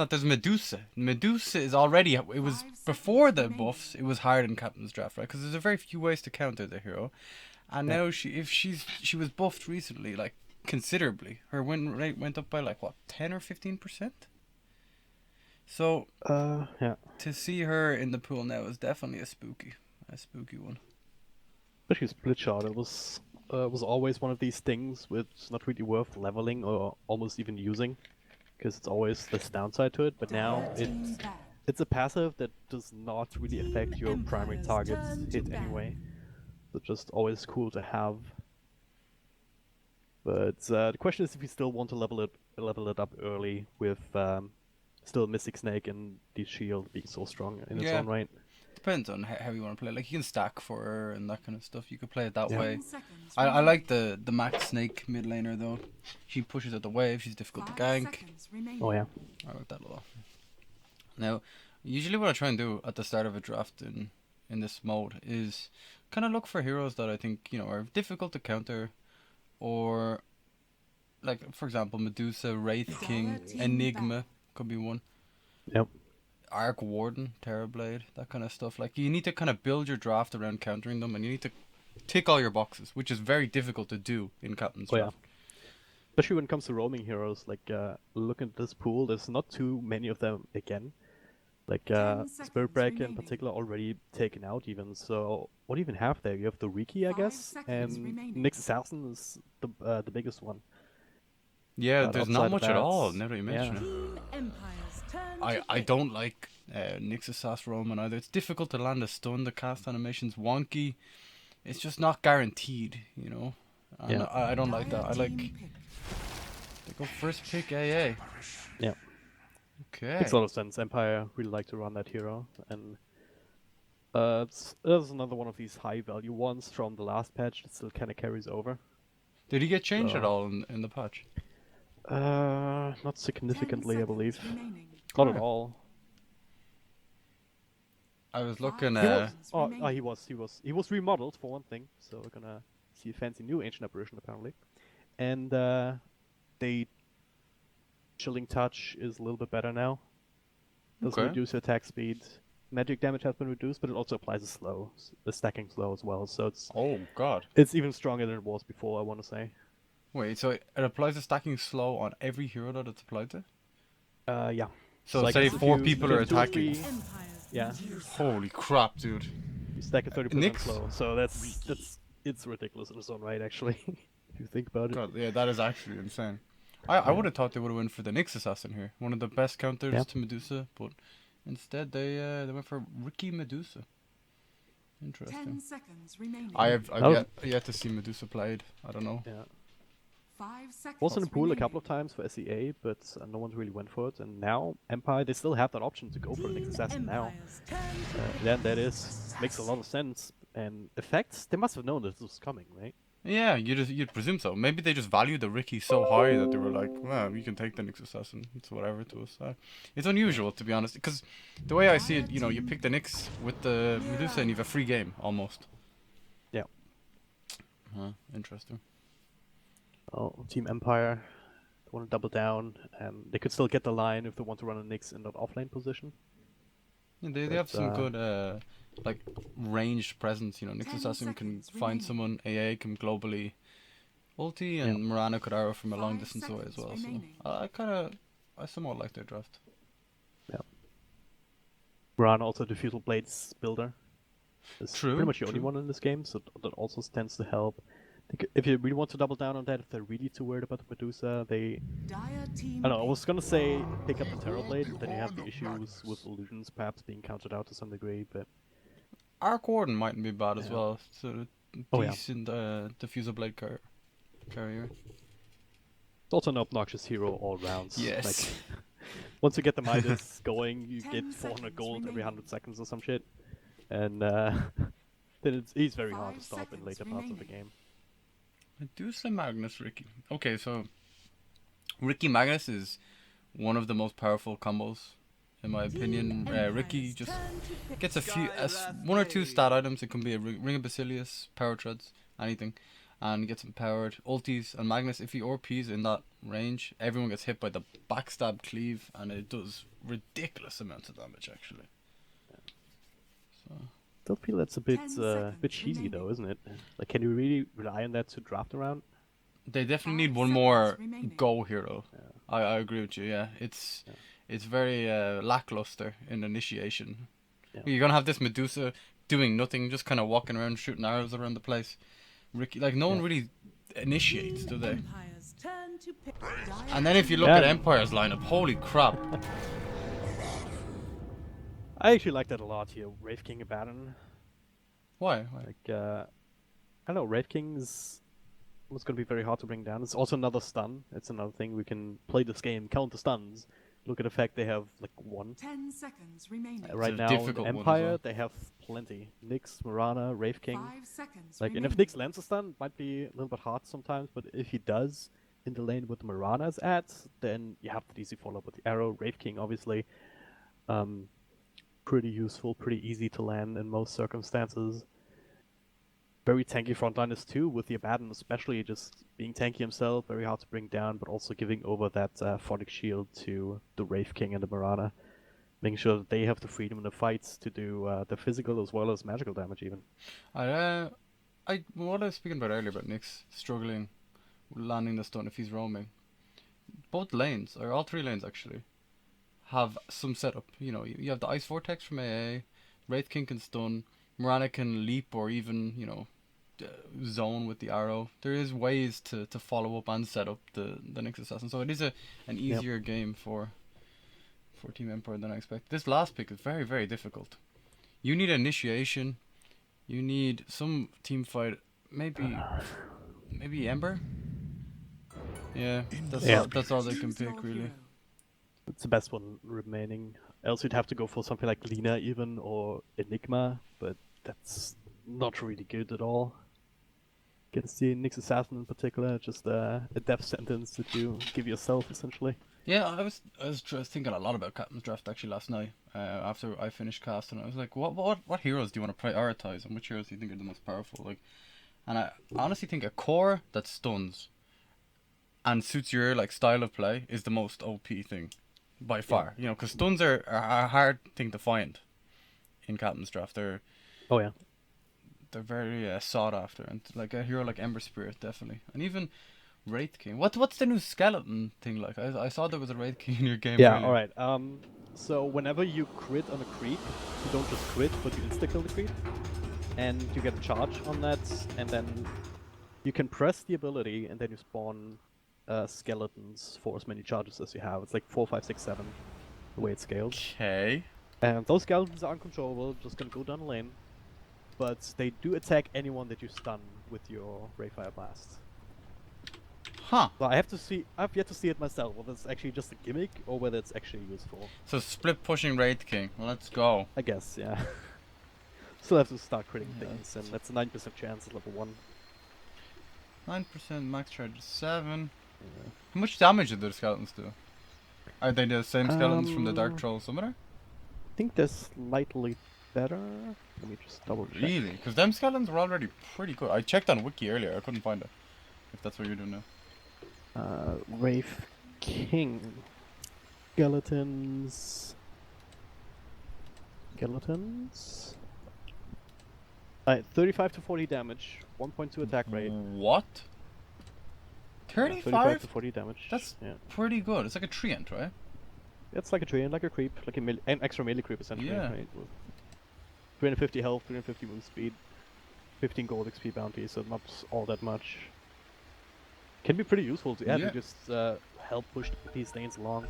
But there's Medusa. Medusa is already. It was before the buffs. It was hard in Captain's Draft, right? Because there's a very few ways to counter the hero, and Yeah. now she was buffed recently, like considerably. Her win rate went up by like what 10 or 15%. So Yeah. to see her in the pool now is definitely a spooky one. Especially split shot. It was always one of these things which is not really worth leveling or almost even using, because it's always this downside to it. But now it's a passive that does not really affect your primary target's hit anyway. So just always cool to have. But the question is if you still want to level it up early with still Mystic Snake and the shield being so strong in its Yeah. own right. Depends on how you want to play. Like you can stack for her and that kind of stuff. You could play it that Yeah. way. I like the Max Snake mid laner though. She pushes out the wave. She's difficult to gank. Oh yeah. I like that a lot. Now, usually what I try and do at the start of a draft in this mode is kind of look for heroes that I think are difficult to counter, or like for example Medusa, Wraith King, Enigma could be one. Yep. Arc Warden, Terrorblade, that kind of stuff. Like you need to kind of build your draft around countering them, and you need to tick all your boxes, which is very difficult to do in Captain's Draft. Yeah. Especially when it comes to roaming heroes, like look at this pool. There's not too many of them again. Like Spirit Breaker in particular already taken out even. So what do you even have there? You have the Riki, I guess, and Nyx Assassin is the biggest one. Yeah, But there's outside not of much at that, all. Now that you mention yeah. it, I don't like Nyx Assassin Roman either. It's difficult to land a stun. The cast animation's wonky. It's just not guaranteed, And Yeah. I don't like that. I like they go first pick AA. Yeah. Okay. Makes a lot of sense. Empire really like to run that hero, and there's another one of these high value ones from the last patch that still kind of carries over. Did he get changed at So- all in the patch? Not significantly, I believe. Not at Alright. all. I was looking He at. he was remodeled for one thing, so we're gonna see a fancy new ancient apparition apparently, and they chilling touch is a little bit better now. Doesn't Okay. reduce your attack speed. Magic damage has been reduced, but it also applies a stacking slow as well. So Oh God. it's even stronger than it was before, I want to say. Wait, so it applies a stacking slow on every hero that it's applied to? Yeah. So like say if 4 you- people if are you do attacking. three- Yeah. Holy crap, dude. You stack a 30% Nyx? slow, so it's ridiculous in its own right, actually. If you think about it. God, yeah, that is actually insane. I would have thought they would have went for the Nyx Assassin here, one of the best counters Yeah. to Medusa, but instead they went for Riki Medusa. Interesting. I've Oh. yet to see Medusa played. I don't know. Yeah. 5 seconds. Was in the pool a couple of times for SEA, but no one really went for it. And now Empire, they still have that option to go for the Nyx Assassin now. Then that makes a lot of sense. And effects, they must have known that this was coming, right? Yeah, you'd presume so. Maybe they just valued the Riki so high that they were like, well, you can take the Nyx Assassin. It's whatever to us. It's unusual, to be honest, because the way I see it, you pick the Nyx with the Medusa and you have a free game, almost. Yeah. Interesting. Oh, Team Empire, they want to double down, and they could still get the line if they want to run a Nyx in that offlane position. Yeah, they have some good, like, ranged presence, Nyx Assassin can find someone, AA can globally ulti, and Morana could arrow from a long distance away as well, so I somewhat like their draft. Yeah. Run also the Futile Blades builder. Is True, pretty much the only true. one in this game, so that also tends to help. If you really want to double down on that, if they're really too worried about the Medusa, I don't know, I was gonna say pick up the Terrorblade, but then you have the issues with illusions perhaps being countered out to some degree, but Arc Warden mightn't be bad as Yeah. well. So Oh, yeah. decent diffuser blade carrier. it's also an obnoxious hero all rounds. Yes. Like, once you get the Midas going, you 10 get 400 gold seconds every remaining. 100 seconds or some shit. And then he's very hard to 5 stop in seconds later parts of the remaining. game. Medusa Magnus Ricky. Okay, so Ricky Magnus is one of the most powerful combos, in my opinion. Ricky just gets one or two stat items. It can be a Ring of Basilius, Power Treads, anything. and gets empowered. Ultis and Magnus, if he ORPs in that range, everyone gets hit by the backstab cleave, and it does ridiculous amounts of damage actually. So Still feel that's a bit 10 bit seconds cheesy though, remaining. isn't it? Like, can you really rely on that to draft around? they definitely 5 need one seconds more remaining. go hero. Yeah. I agree with you. Yeah, it's very lackluster in initiation. Yeah. You're gonna have this Medusa doing nothing, just kind of walking around shooting arrows around the place. Ricky, like no one really initiates, do they? Empire's turn to pick. And then if you look Yeah. at Empire's lineup, holy crap! I actually like that a lot here. Wraith King Abaddon. Why? Like, I don't know, Wraith King's was going to be very hard to bring down. It's also another stun. It's another thing we can play this game, count the stuns. Look at the fact they have like one. 10 seconds remaining. Right a now, difficult in one as Empire, well. they have plenty. Nyx, Mirana, Wraith King. 5 seconds Like, and remaining. if Nyx lands a stun, it might be a little bit hard sometimes, but if he does in the lane with the Mirana's at, then you have the easy follow-up with the arrow. Wraith King, obviously, pretty useful, pretty easy to land in most circumstances. Very tanky frontliners too, with the Abaddon especially just being tanky himself, very hard to bring down, but also giving over that Phonic Shield to the Wraith King and the Mirana, making sure that they have the freedom in the fights to do the physical as well as magical damage even. What I was speaking about earlier about Nyx struggling with landing the stun if he's roaming. Both lanes, or all three lanes actually, have some setup. You know, you have the Ice Vortex from AA, Wraith King can stun, Mirana can leap or even, zone with the arrow. There is ways to follow up and set up the Nyx Assassin. So it is an easier game for Team Empire than I expected. This last pick is very, very difficult. You need initiation. You need some team fight. Maybe Ember? Yeah, that's all they can Choose your pick really. hero. It's the best one remaining. Else you'd have to go for something like Lina even, or Enigma, but that's not really good at all. Against the Nyx Assassin in particular, just a death sentence that you give yourself essentially. Yeah, I was thinking a lot about Captain's Draft actually last night after I finished casting. I was like, what heroes do you want to prioritize, and which heroes do you think are the most powerful? Like, and I honestly think a core that stuns and suits your like style of play is the most OP thing by far. You know, because stuns are a hard thing to find in Captain's Draft. They're very sought after, and like a hero like Ember Spirit definitely, and even Wraith King. What's the new skeleton thing like? I saw there was a Wraith King in your game. Yeah, earlier. alright. So whenever you crit on a creep, you don't just crit, but you insta-kill the creep. And you get a charge on that, and then you can press the ability, and then you spawn skeletons for as many charges as you have. It's like 4, 5, 6, 7, the way it scales. Okay. And those skeletons are uncontrollable, just gonna go down the lane. But they do attack anyone that you stun with your Rayfire Blast. Huh. So I have yet to see it myself, whether it's actually just a gimmick or whether it's actually useful. So split pushing Wraith King. Well, let's go. I guess, yeah. Still have to start critting Yeah, things, and that's a 9% chance at level 1. 9% max charge 7. Yeah. How much damage do the skeletons do? Are they the same skeletons from the Dark Troll Summoner? I think they're slightly better. Let me just double check. Really? Because them skeletons were already pretty good. I checked on Wiki earlier. I couldn't find it. If that's what you're doing now. Wraith King. Skeletons. 35 to 40 damage, 1.2 attack rate. What? 35? 35 to 40 damage. That's yeah. pretty good. It's like a treant, right? It's like a treant, like a creep, like an extra melee creep essentially. Yeah. Right? With 350 health, 350 move speed, 15 gold XP bounty, so not all that much. Can be pretty useful to Yeah. just help push these lanes along.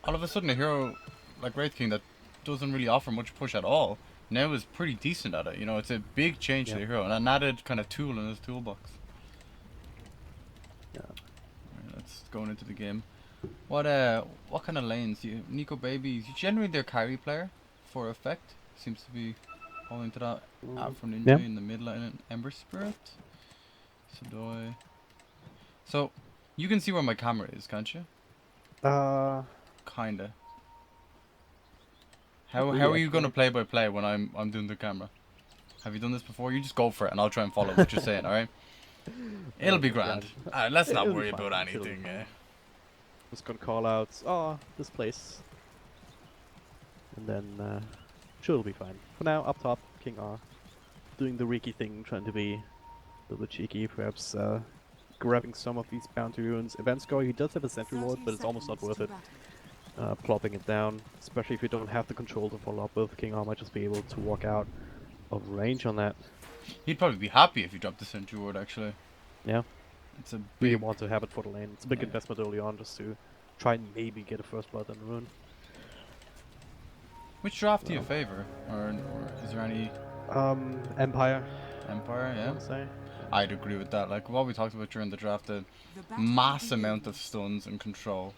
All of a sudden, a hero like Wraith King that doesn't really offer much push at all now is pretty decent at it. You know, it's a big change to the hero and an added kind of tool in his toolbox. Yeah. Right, let's go into the game. What kind of lanes? Nico Baby, generally their carry player for effect. Seems to be falling to that Afro Ninja in the mid lane and Ember Spirit. Sudoi. So, you can see where my camera is, can't you? Kinda. How are you gonna play by play when I'm doing the camera? Have you done this before? You just go for it and I'll try and follow what you're saying, alright? It'll be Yeah. grand. Let's not It'll be worry fine. about It'll be anything. fine. Just gonna call out, oh, this place. And then, sure, it'll be fine. For now, up top, King R. Doing the Riki thing, trying to be a little bit cheeky, perhaps grabbing some of these bounty runes. Event score, he does have a sentry ward, but it's almost not worth it. Plopping it down, especially if you don't have the control to follow up with. King R might just be able to walk out of range on that. He'd probably be happy if you dropped the sentry ward, actually. Yeah. It's a Really big... want to have it for the lane. It's a big Yeah. investment early on just to try and maybe get a first blood on the rune. Which draft do you favor? Or is there any... Empire, Empire, I yeah? would say. I'd agree with that. Like what we talked about during the draft, the The battle mass amount of begins. stuns and control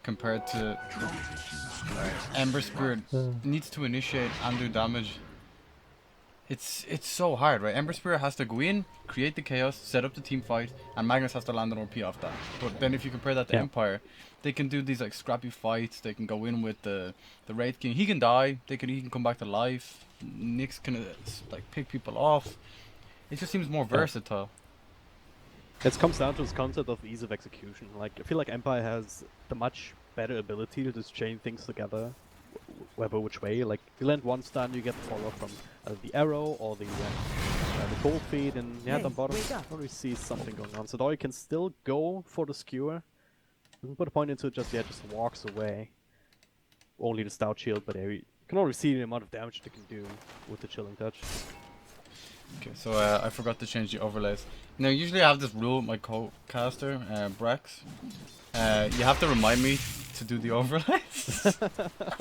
compared to Ember Spirit needs to initiate and do damage. It's so hard, right? Ember Spirit has to go in, create the chaos, set up the team fight, and Magnus has to land an OP off that. But then if you compare that to Yeah. Empire, they can do these like scrappy fights. They can go in with the Wraith King. He can die. He can come back to life. Nyx can like pick people off. It just seems more versatile. It comes down to this concept of ease of execution. Like, I feel like Empire has the much better ability to just chain things together, whatever which way. Like, if you land one stun, you get the follow-up from the arrow or the cold feed, and yeah, down bottom, you probably see something going on. So Doi can still go for the skewer. Doesn't put a point into it just yet, just walks away. Only the stout shield, but you can already see the amount of damage they can do with the chilling touch. Okay, so I forgot to change the overlays. Now, usually I have this rule with my co-caster, Brex. You have to remind me to do the overlays.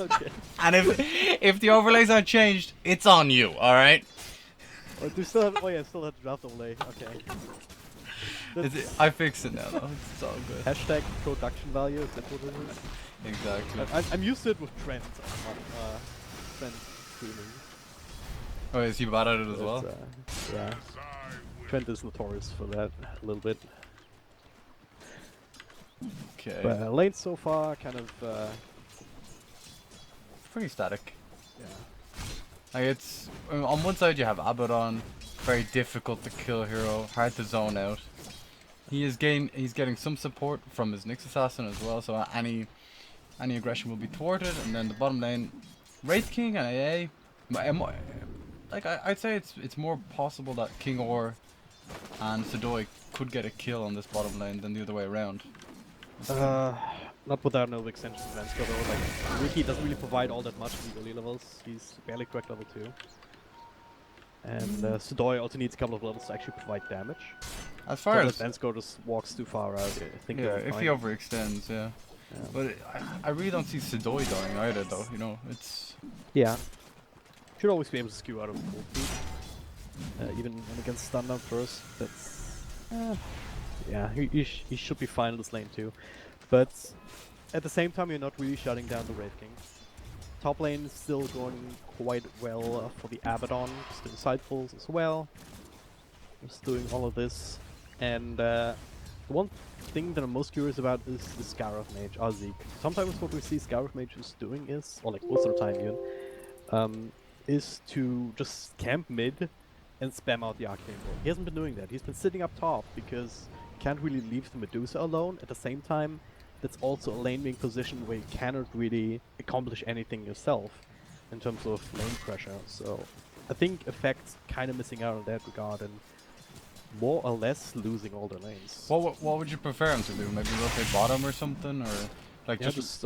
Okay. And if the overlays aren't changed, it's on you, alright? Oh, do you still have? Oh yeah, still have draft overlay. Okay. I fixed it now, though. It's all good. Hashtag production value. Is that what it is? Exactly. I'm used to it with Trent. Trent streaming. Oh, is he bad at it as But, well? yeah. Trent is notorious for that a little bit. Okay. But lane so far, kind of. Pretty static. Yeah. Like it's on one side you have Abaddon, very difficult to kill hero, hard to zone out. He's getting some support from his Nyx assassin as well, so any aggression will be thwarted. And then the bottom lane, Wraith King and AA. Like I'd say it's more possible that King Or and Sudoi could get a kill on this bottom lane than the other way around. Not without no extension events, though. Like, Riki doesn't really provide all that much in the early levels. He's barely cracked level 2. And Sudoi also needs a couple of levels to actually provide damage. As far as Vensko just walks too far out. I think yeah, he'll be if fine. he overextends, yeah. Yeah. But I really don't see Sudoi dying either, though. You know, it's Yeah. Should always be able to skew out of full feet. Even when against stun up first. That's. Yeah, he should be fine in this lane too. But at the same time, you're not really shutting down the Wraith King. Top lane is still going quite well for the Abaddon, still sidefulls as well. Just doing all of this. And the one thing that I'm most curious about is the Scarab Mage, Zeke. Sometimes what we see Scarab Mages doing is, or like most of the time even, is to just camp mid and spam out the Arcane Ball. He hasn't been doing that. He's been sitting up top because you can't really leave the Medusa alone. At the same time, that's also a lane being position where you cannot really accomplish anything yourself in terms of lane pressure. So I think Effect's kind of missing out in that regard and more or less losing all the lanes. what would you prefer him to do? Maybe rotate bottom or something, or like Yeah, just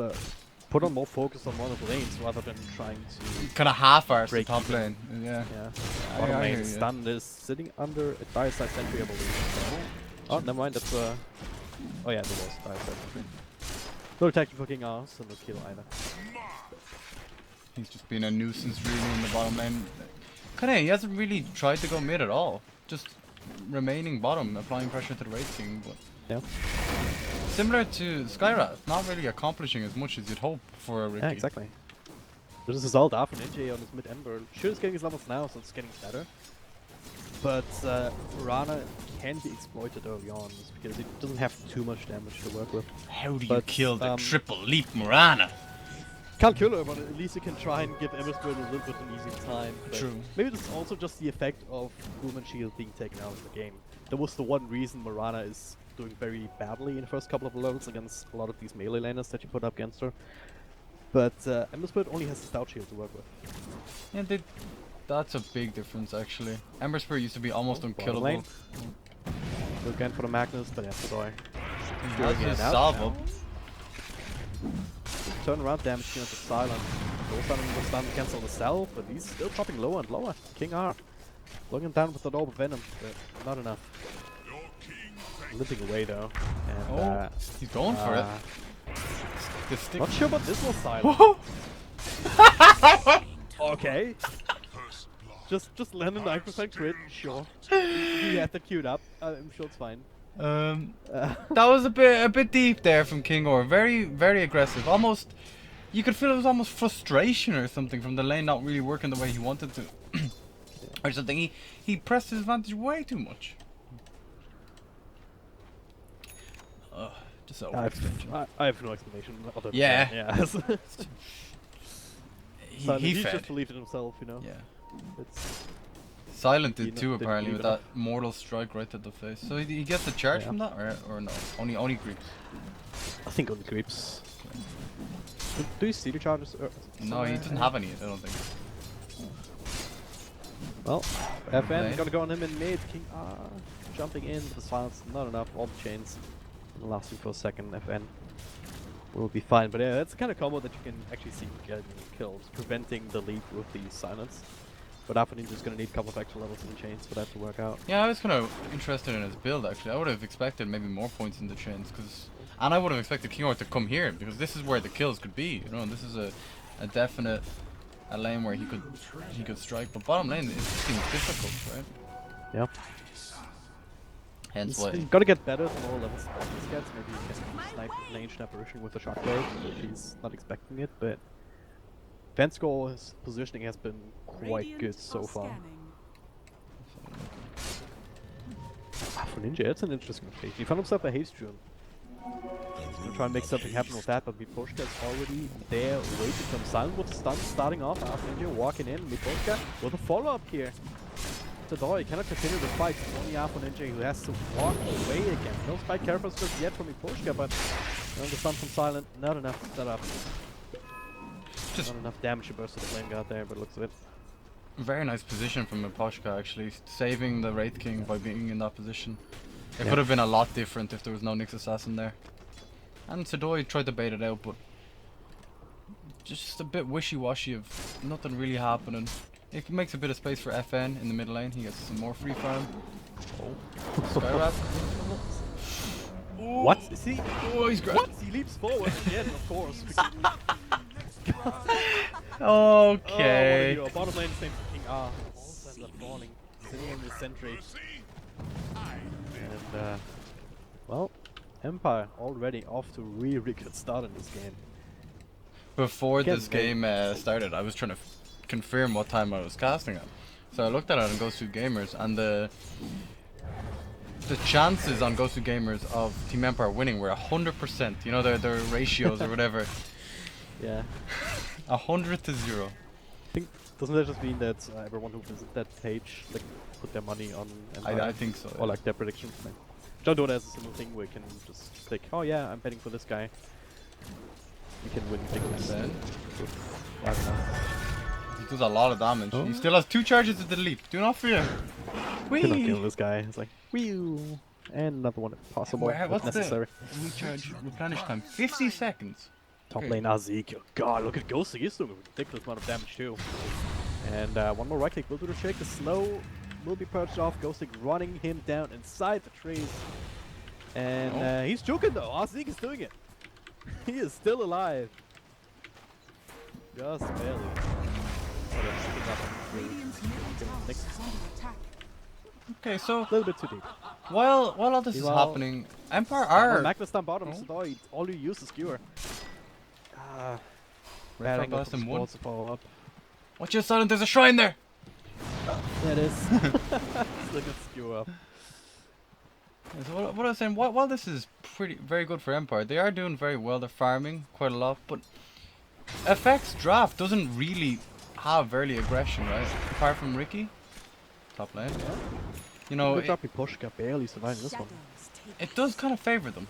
put on more focus on one of the lanes rather than trying to kind of half-arse the break top even. lane. Yeah. Yeah. Bottom I lane hear is ya. stunned is sitting under a dire side sentry, I believe. Oh, never mind, that's oh yeah, there was a dire side sentry. No attack for King R, so no kill either. He's just been a nuisance really in the bottom lane. Kinda, he hasn't really tried to go mid at all. Just remaining bottom, applying pressure to the Wraith King, but Yeah. similar to Skyrath, not really accomplishing as much as you'd hope for a Riki. Yeah, exactly. There's a result after Ninja on his mid Ember. Sure, he's getting his levels now, so it's getting better. But Rana can be exploited early on just because he doesn't have too much damage to work with. How do you But, kill the triple leap Morana? Can't kill her, but at least you can try and give Emberspirit a little bit an easy time. But True. maybe this is also just the effect of Movement Shield being taken out of the game. That was the one reason Mirana is doing very badly in the first couple of levels against a lot of these melee laners that you put up against her. But Emberspirit only has a Stout Shield to work with. Yeah, that's a big difference actually. Ember Spirit used to be almost Bottom unkillable. lane. Go again for the Magnus, but that's the door. That's his salvo. Turnaround damage here into Silent. Silent was done to cancel the cell, but he's still dropping lower and lower. King R. Locking him down with the Orb of Venom, but not enough. Limping away though. And, He's going for it. The stick. Not sure about this one, Silent. Okay. Just land a 9% crit, sure. He had that queued up. I'm sure it's fine. That was a bit deep there from King Or. Very, very aggressive. Almost, you could feel it was almost frustration or something from the lane not really working the way he wanted to, or something. He pressed his advantage way too much. Just I have no explanation other than Yeah. that. Yeah. he just fed. believed in himself, you know. Yeah. It's Silent He did too didn't apparently believe with enough. that mortal strike right to the face. So he gets the charge Yeah. from that, or no? Only creeps. I think only creeps. Do you see the charges? No, he somewhere? doesn't have any. I don't think. Well, FN Nice. gonna go on him in mid. King R jumping in, the silence not enough. All the chains lasting for a second. FN will be fine, but yeah, that's the kind of combo that you can actually see getting kills, preventing the lead with the silence. But Ninja is gonna need a couple of extra levels in the chains for that to work out. Yeah, I was kind of interested in his build actually. I would have expected maybe more points in the chains, and I would have expected King Or to come here because this is where the kills could be. You know, and this is a definite lane where he could strike. But bottom lane, it seems difficult, right? Yeah. Hence He's why. gotta get better the more levels Magnus gets. Maybe he can snipe an ancient apparition with a shockwave, which he's not expecting it, but Vansko's positioning has been quite Radiant good so are far. scanning. For Ninja, it's an interesting rotation. He found himself a haste rune. He's gonna try and make something happen with that, but Miposhka is already there, waiting for him. Silent with the stun, starting off. Ninja walking in. Miposhka with a follow-up here. Tadori cannot continue the fight. It's only Ninja who has to walk away again. No spike careful just yet from Miposhka, but the stun from Silent, not enough to set up. Just Not enough damage to burst to the flame guard there, but looks of it. very nice position from Miposhka actually, saving the Wraith King by being in that position. It Yeah. could have been a lot different if there was no Nyx Assassin there. And Sidoi tried to bait it out, but just a bit wishy-washy of nothing really happening. It makes a bit of space for FN in the mid lane. He gets some more free farm. Oh, Skywrap. What? Is he? Oh, he's great. What? He leaps forward again, of course. Okay. Oh, what bottom lane same King R. All sides are falling. Sitting in the sentry. And well, Empire already off to a really good start in this game. Before Again, this game started, I was trying to confirm what time I was casting at. So I looked at it on Ghost2 Gamers, and the chances on Ghost2 Gamers of Team Empire winning were 100%. You know, their ratios or whatever. Yeah. 100 to 0. I think, doesn't that just mean that everyone who visits that page like put their money on Empire? I think so. Or like their predictions? Like, John Dota has a similar thing where you can just think, oh yeah, I'm betting for this guy. You can win big wins. Then I don't know. he does a lot of damage. Oh. He still has 2 charges at the leap. Do not fear. Cannot kill Whee! this guy. It's like, whew. And another one if possible. Where- if what's necessary. the recharge replenish time? 50 seconds. Top Okay. lane Ezekiel. God, look at Ghosty. He's doing a ridiculous amount of damage too. And one more right click will do the trick. The slow will be purged off. Ghosty running him down inside the trees. And he's joking though. Azik is doing it. He is still alive. Just barely. Radiant's middle tower Next. is under attack. Okay, so A little bit too deep. while all this is Meanwhile- happening, Empire Oh, are Magnus down bottom. Oh. So all you use is skewer. Red Bad angle less from than one. Squall to follow up. Watch your silent, there's a shrine there! There it is. Still good skewer up. Yeah, so what I was saying, while this is very good for Empire, they are doing very well, they're farming quite a lot, but Effects draft doesn't really have early aggression, right? Apart from Ricky, top lane. You know, Good job, Pushka barely surviving this one. it does kind of favor them.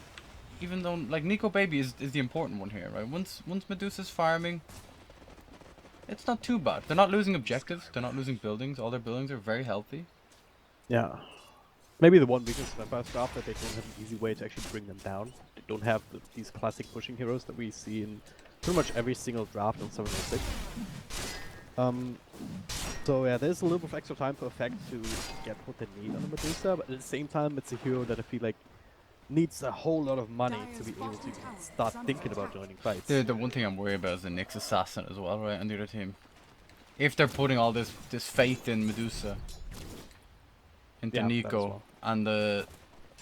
Even though, like, Nico Baby is the important one here, right? Once Medusa's farming, it's not too bad. They're not losing objectives, they're not losing buildings, all their buildings are very healthy. Yeah. Maybe the one weakness of Empire's draft that they don't have an easy way to actually bring them down. They don't have these classic pushing heroes that we see in pretty much every single draft on 706. So yeah, there's a little bit of extra time for Effect to get what they need on the Medusa, but at the same time it's a hero that I feel like needs a whole lot of money to be able to start thinking about joining fights. The one thing I'm worried about is the Nyx Assassin as well, right, on the other team. If they're putting all this faith in Medusa into Yeah, that as Nico, well. and the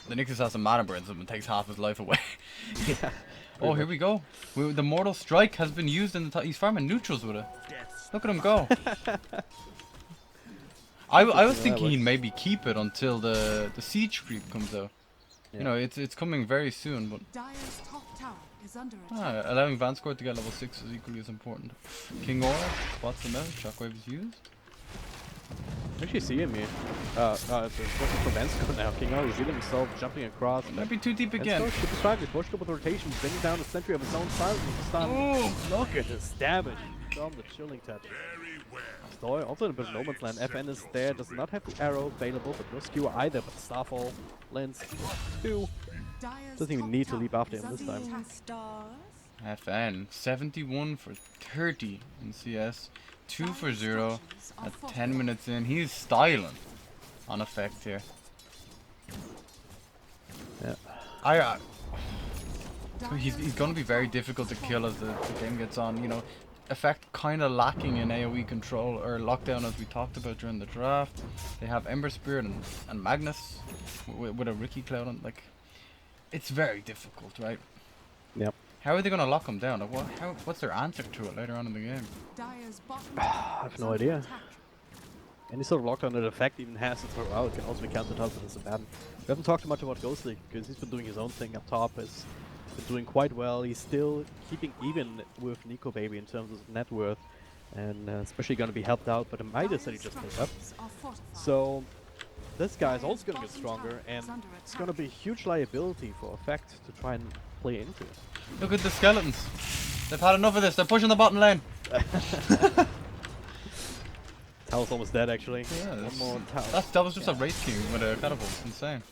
Nyx Assassin mana burns him and takes half his life away. Yeah. Oh, here we go. The Mortal Strike has been used in the he's farming neutrals with it. Look at him go. I was thinking he'd maybe keep it until the siege creep comes out. Yeah. You know, it's coming very soon, but Dire's top tower is under attack. allowing Vanscourt to get level 6 is equally as important. King Aura spots him out. Shockwave is used. Actually see him here. There's working for Vanscourt now. King O revealing himself, jumping across. Might be too deep again. Vanscourt should be trying to push up with rotation, bringing down the sentry of his own silence with the stun. Oh, Look at this damage from the chilling touch. Stoy also in a bit of no man's land. FN is there, does not have the arrow available, but no skewer either, but Starfall lands 2. Dire's Doesn't even top need to tower leap after is him this under time. attack. FN 71 for 30 in CS, 2 for 0 at 10 minutes in. He's styling on Effect here. Yeah. He's going to be very difficult to kill as the game gets on. You know, Effect kind of lacking in AoE control or lockdown, as we talked about during the draft. They have Ember Spirit and Magnus with a Ricky Cloud on. Like, it's very difficult, right? Yep. How are they going to lock him down? Like, what's their answer to it later on in the game? Dire's bottom I have is no under idea. attack. Any sort of lockdown that Effect even has to throw out can also be countered out with this Abaddon. We haven't talked much about Ghostly because he's been doing his own thing up top. He's been doing quite well. He's still keeping even with Nico Baby in terms of net worth, and especially going to be helped out by the Midas that he just picked up. Structures are fortified. So this guy's also going to get stronger, and it's going to be a huge liability for Effect to try and play into it. Look at the skeletons. They've had enough of this. They're pushing the bottom lane. Tal's almost dead, actually. Yeah, One more Tal. that was just a race king with a catapult. It's insane.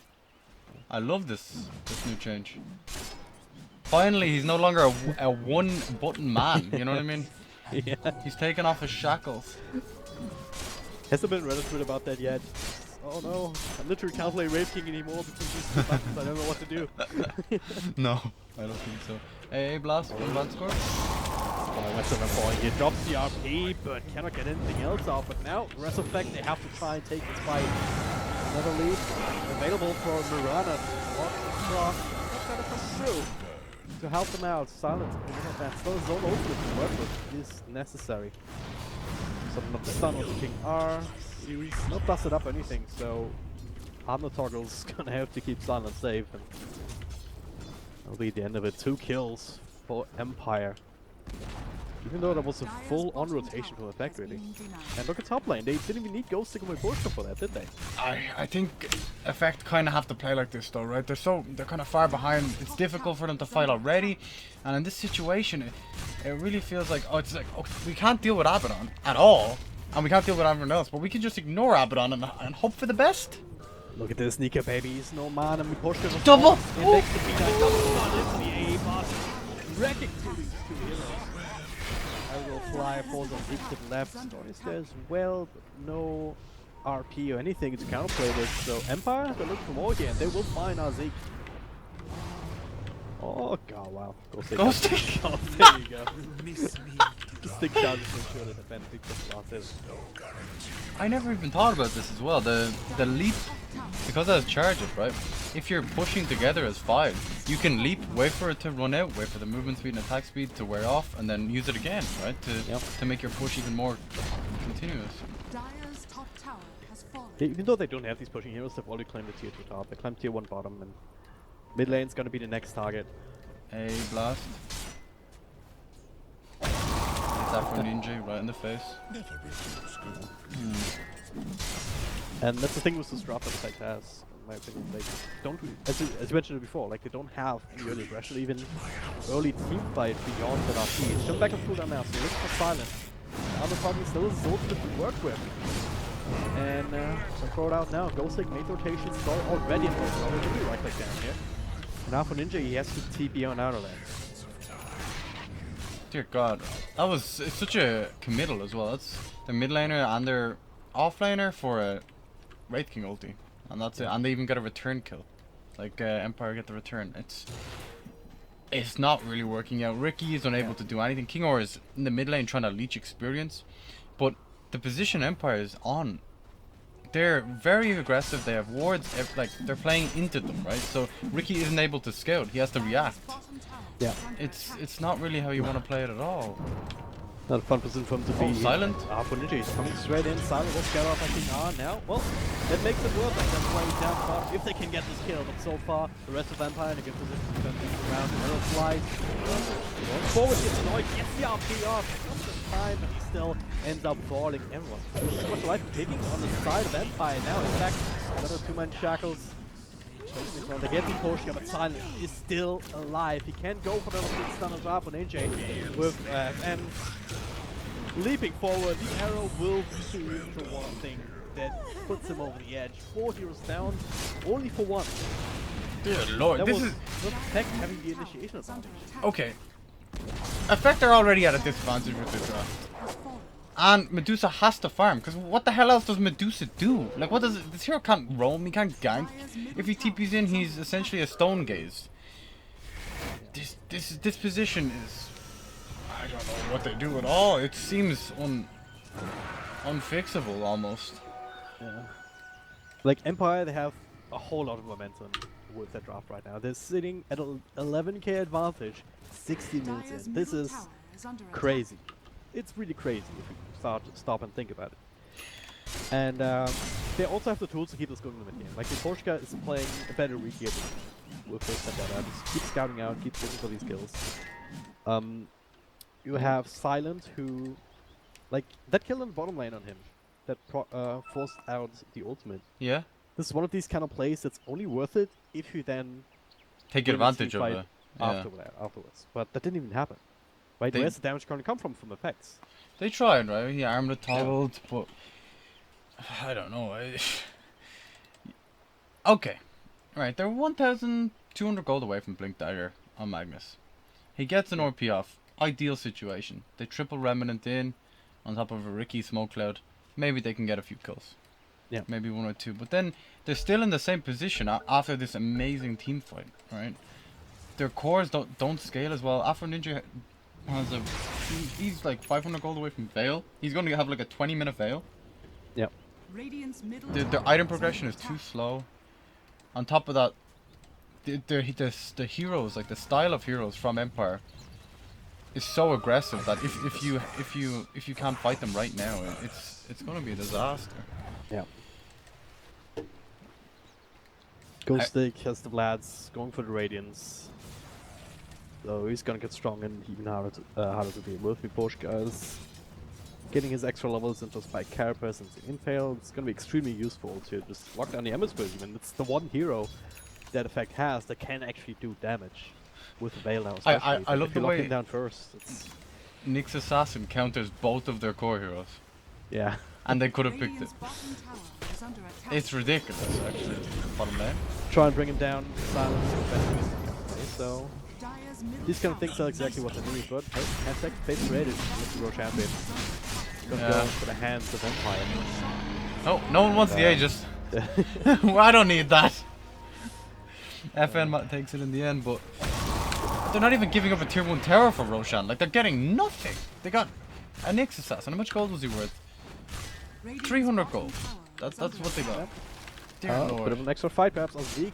I love this new change. Finally, he's no longer a one-button man. You know what I mean? Yeah. He's taken off his shackles. Hasn't been Reddit about that yet. Oh no, I'm literally can't play Wave King anymore because these two buttons, I don't know what to do. No, I don't think so. A blast, one bad score. Oh, West of falling here, drops the RP, but cannot get anything else out. But now, Rest Effect, they have to try and take this fight. Another lead available for Mirana. What's gonna come through to help them out? Silence, still zone ultimate to work with is necessary. Something of the stun with King R. He's not busted up or anything, so Armor Toggle's gonna have to keep Silence safe, and that'll be the end of it. 2 kills for Empire. Even though that was a full-on rotation from Effect, really. And look at top lane, they didn't even need Ghost Sigma and Burster for that, did they? I think Effect kind of have to play like this though, right? They're kind of far behind. It's difficult for them to fight already, and in this situation, it really feels like we can't deal with Abaddon at all, and we can't deal with everyone else, but we can just ignore Abaddon and hope for the best. Look at this Nika, baby. He's no man, and we pushed him. Double! It makes the B9 double stun into the A boss. Wrecking 2 heroes. I will fly force on Zeke to the left. Stories there as well, but no RP or anything to counterplay this. So Empire, they're looking for more again. They will find our Zeke. Oh god, wow. Go stick. Oh, there you go. Stick down to ensure that the defense picks up the last hit. I never even thought about this as well. The leap, because it has charges, right? If you're pushing together as 5, you can leap, wait for it to run out, wait for the movement speed and attack speed to wear off, and then use it again, right? To make your push even more continuous. Dire's top tower has fallen. Even though they don't have these pushing heroes, they've already claimed the tier 2 top. They claimed tier 1 bottom, and mid lane's gonna be the next target. A blast. Afro Ninja right in the face. And that's the thing with this draft that Site has, in my opinion. Like, don't as you mentioned before, like they don't have any early aggression, even early team fight beyond that RP. It's come back on cooldown now, so look for silence. The other problem still is Zolt to work with. And so throw it out now. Ghostlick made rotation, start already involved. Already right click down here. And now for Ninja, he has to TP on out of that. Dear God, that was such a committal as well. That's their mid laner and their off laner for a Wraith King ulti, and that's it. And they even get a return kill, like Empire get the return. It's not really working out. Ricky is unable to do anything. King Or is in the mid lane trying to leech experience, but the position Empire is on, they're very aggressive. They have wards, like they're playing into them, right? So Ricky isn't able to scout. He has to react. Yeah. It's not really how you want to play it at all. Not a fun position for him to be. Silent. For Ninja, he's coming straight in. Silent will scout off, I think. Now, well, that makes it worth it. That's why he's down top. If they can get this kill, but so far, the rest of Empire in a good position to turn things around. Arrow slide. Going forward, gets annoyed. Gets the RP off. Comes in time, but he still ends up falling. Everyone, so much life picking on the side of Empire now. In fact, another 2-man shackles. They're getting pushed, but Silent is still alive. He can go for the stun as well on AJ with and leaping forward. The arrow will be the one thing that puts him over the edge. 4 heroes down, only for 1. Dear Lord, That this was is not Effect having the initiation advantage. okay. Effect are already at a disadvantage with this draft. And Medusa has to farm, because what the hell else does Medusa do? Like, what does this hero can't roam, he can't gank. If he TPs in, he's essentially a stone gaze. This position is, I don't know what they do at all. It seems unfixable almost. Yeah. Like Empire, they have a whole lot of momentum with that draft right now. They're sitting at an 11k advantage, 60 minutes in. This is crazy. It's really crazy if you stop and think about it. And they also have the tools to keep this going in the mid game. Like Porshka is playing a better read game with this vendetta. Just keep scouting out, keep looking for these kills. You have Silent, who, like that kill in the bottom lane on him, that forced out the ultimate. Yeah. This is one of these kind of plays that's only worth it if you then Take win the advantage team of fight it. Yeah. afterwards. But that didn't even happen. Right? They- Where's the damage going to come from effects? They tried, right? He armed the toggled, but I don't know. Okay, right. They're 1,200 gold away from Blink Dagger on Magnus. He gets an RP off. Ideal situation. They triple Remnant in on top of a Ricky Smoke Cloud. Maybe they can get a few kills. Yeah. Maybe 1 or 2. But then they're still in the same position after this amazing team fight, right? Their cores don't scale as well. Afro Ninja has he's like 500 gold away from Veil. He's going to have like a 20-minute Veil. Yep. Their item progression is too slow. On top of that, the heroes, like the style of heroes from Empire, is so aggressive that if you can't fight them right now, it's going to be a disaster. Yeah. Ghoststick has the Vlads going for the Radiance. So he's gonna get strong and even harder to deal with. Porshka is getting his extra levels into Spike Carapace and the Infale. It's gonna be extremely useful to just lock down the Ember Spirit even. It's the one hero that effect has that can actually do damage with Veil now. I love if the you lock way him down first. It's Nyx Assassin counters both of their core heroes. yeah. And they could have picked it. It's ridiculous, actually. Bottom lane. Try and bring him down. Silence. So these kind of things are exactly what they need. But hey, hand tech, face rated with the Rogue Champion. Gonna go for the hands of Empire. Oh, no one wants the Aegis. Well, I don't need that. FN takes it in the end, but they're not even giving up a tier 1 tower for Roshan. Like, they're getting nothing. They got a Nyx Assassin. How much gold was he worth? 300 gold. That's what they got. Dear A Lord. bit of an extra fight perhaps on Zeke.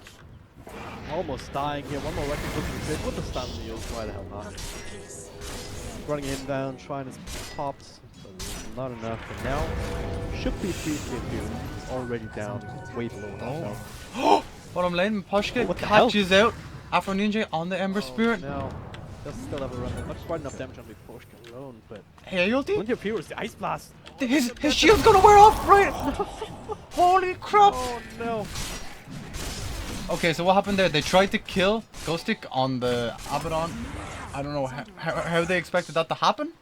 Almost dying here. One more weapon looking fit with the stun deals. Why the hell not? Running him down, trying his pops. But not enough. And now should be 3 already down. Way below. Oh! Bottom lane, Poshka What the catches out Afro Ninja on the Ember Spirit. No. does still have a run. Not quite enough damage on the Porsche alone, but Hey, you ulti? plenty of heroes. The Ice Blast! His shield's gonna wear off, right? Holy crap! Oh no! Okay, so what happened there? They tried to kill Ghostic on the Abaddon. I don't know how they expected that to happen.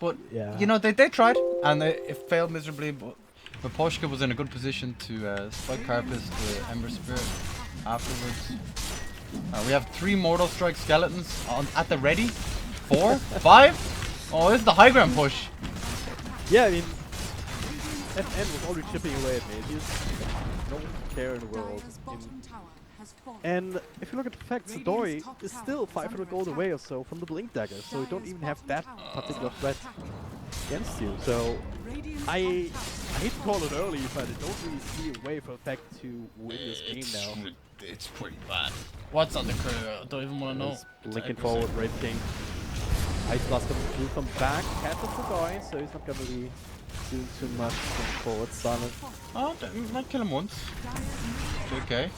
But, Yeah. you know, they tried, and it failed miserably. But Poshka was in a good position to spike Carapace to Ember Spirit afterwards. We have 3 Mortal Strike Skeletons at the ready. 4? 5? Oh, this is the high ground push. Yeah, I mean, FN was already chipping away at me. He's no care in the world. Dire's bottom tower has fallen. And if you look at the facts, Dori is still 500 gold away or so from the Blink Dagger, so you don't even have that particular threat against you. So I hate to call it early, but I don't really see a way for Effect to win this game now. It's pretty bad. What's on the crew? I don't even want to know. He's linking forward, Raid King. Ice Blast coming through from back, catches the Dori, so he's not gonna be doing too much going forward. Silent. Oh, might kill him once. Okay.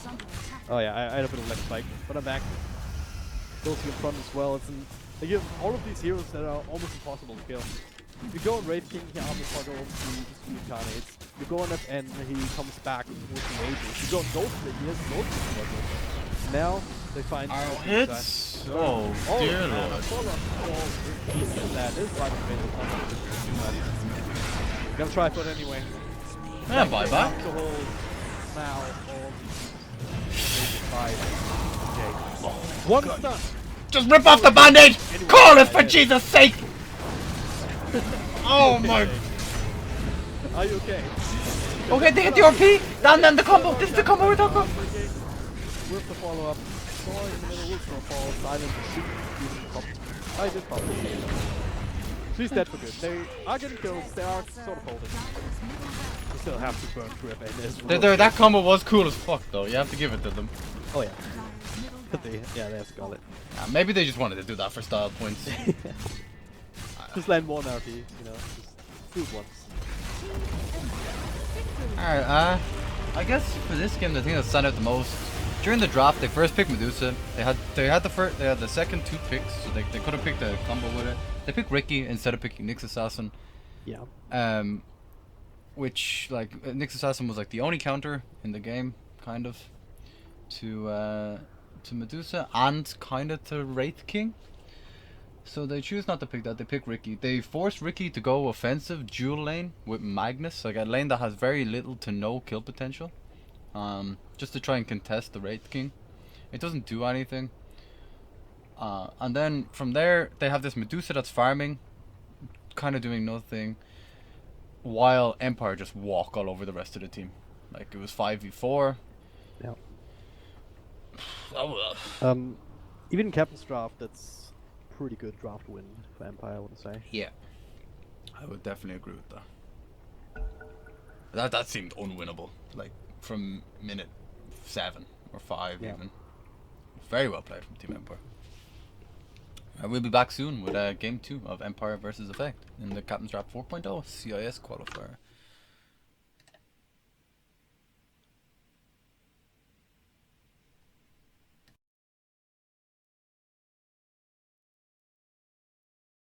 Oh yeah, I had a bit of leg spike, but I'm back. Ghosty in front as well. It's they give all of these heroes that are almost impossible to kill. You go on Raid King, he armor toggle, he just reincarnates. You go on FN, he comes back with the ages. You go on Ghostly, he has no toggle. Now they find Hits! Oh, dear man, lord. That is right away. Gonna try for it anyway. Yeah, buyback. The whole now all these one stun. Just rip off the band-aid! Call it for Jesus' sake! Oh my... Are you okay? Okay, they hit the RP! And then the combo! This is the combo we're talking about! With the follow-up. Saw in the middle, Wolfsman fall, silent, using the pop. I did pop. She's dead for good. They are getting kills, they are sort of holding. You still have to burn through FN as well. That combo was cool as fuck though, you have to give it to them. Oh yeah. They have Scarlet. Maybe they just wanted to do that for style points. Just land one RP, you know, just do it once. Alright, I guess for this game the thing that stand out the most, during the draft they first picked Medusa. They had the second 2 picks, so they could have picked a combo with it. They picked Ricky instead of picking Nyx Assassin. Yeah. Which like Nyx Assassin was like the only counter in the game, kind of, to Medusa and kind of to Wraith King. So they choose not to pick that. They pick Ricky. They force Ricky to go offensive dual lane with Magnus, like a lane that has very little to no kill potential, just to try and contest the Wraith King. It doesn't do anything. And then from there they have this Medusa that's farming, kind of doing nothing, while Empire just walk all over the rest of the team. Like it was 5v4. Yeah. Oh, Even in Captain's draft, that's pretty good draft win for Empire, I would say. yeah, I would definitely agree with that. That seemed unwinnable, like from minute 7 or 5 Yeah. even. Very well played from Team Empire. We'll be back soon with game 2 of Empire vs Effect in the Captain's Draft 4.0 CIS qualifier.